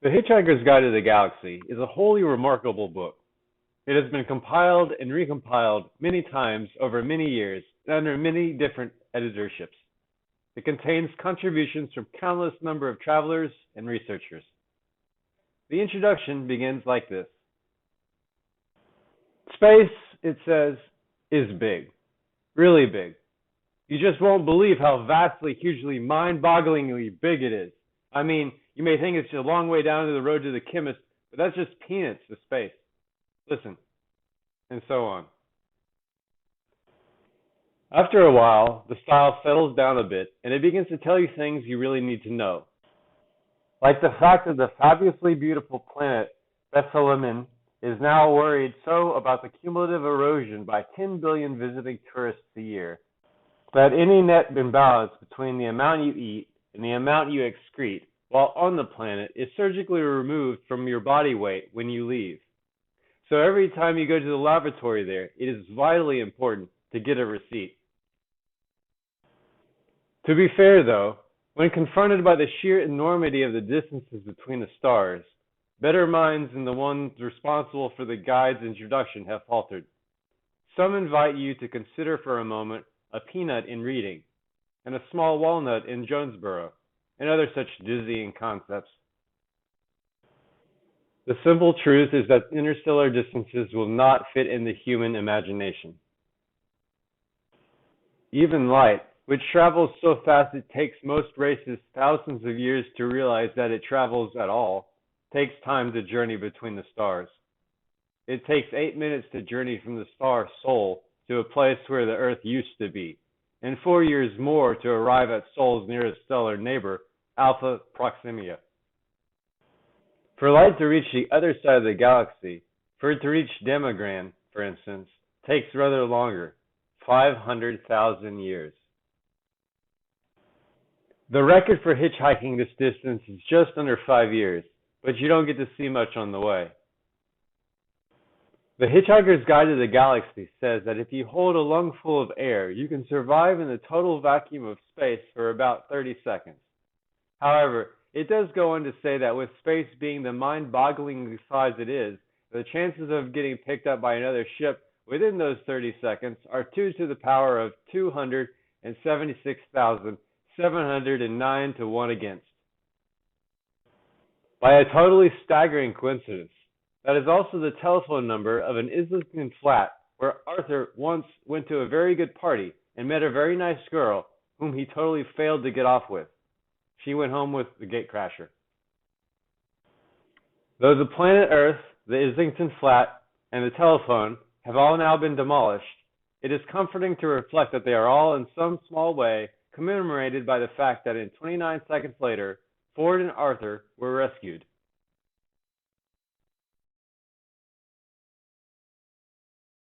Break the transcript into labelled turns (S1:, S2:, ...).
S1: The Hitchhiker's Guide to the Galaxy is a wholly remarkable book. It has been compiled and recompiled many times over many years and under many different editorships. It contains contributions from countless number of travelers and researchers. The introduction begins like this. Space, it says, is big. Really big. You just won't believe how vastly, hugely, mind-bogglingly big it is. I mean, you may think it's a long way down to the road to the chemist, but that's just peanuts to space. Listen, and so on. After a while, the style settles down a bit, and it begins to tell you things you really need to know. Like the fact that the fabulously beautiful planet Bethselamin is now worried so about the cumulative erosion by 10 billion visiting tourists a year, that any net imbalance between the amount you eat and the amount you excrete while on the planet is surgically removed from your body weight when you leave. So every time you go to the lavatory there, it is vitally important to get a receipt. To be fair, though, when confronted by the sheer enormity of the distances between the stars, better minds than the ones responsible for the guide's introduction have faltered. Some invite you to consider for a moment a peanut in Reading, and a small walnut in Jonesboro, and other such dizzying concepts. The simple truth is that interstellar distances will not fit in the human imagination. Even light, which travels so fast it takes most races thousands of years to realize that it travels at all, takes time to journey between the stars. It takes 8 minutes to journey from the star Sol to a place where the Earth used to be, and 4 years more to arrive at Sol's nearest stellar neighbor, Alpha Proxima. For light to reach the other side of the galaxy, for it to reach Demogran, for instance, takes rather longer, 500,000 years. The record for hitchhiking this distance is just under 5 years, but you don't get to see much on the way. The Hitchhiker's Guide to the Galaxy says that if you hold a lungful of air, you can survive in the total vacuum of space for about 30 seconds. However, it does go on to say that with space being the mind-bogglingly size it is, the chances of getting picked up by another ship within those 30 seconds are 2 to the power of 276,709 to 1 against. By a totally staggering coincidence, that is also the telephone number of an Islington flat where Arthur once went to a very good party and met a very nice girl whom he totally failed to get off with. She went home with the gatecrasher. Though the planet Earth, the Islington flat, and the telephone have all now been demolished, it is comforting to reflect that they are all in some small way commemorated by the fact that 29 seconds later, Ford and Arthur were rescued.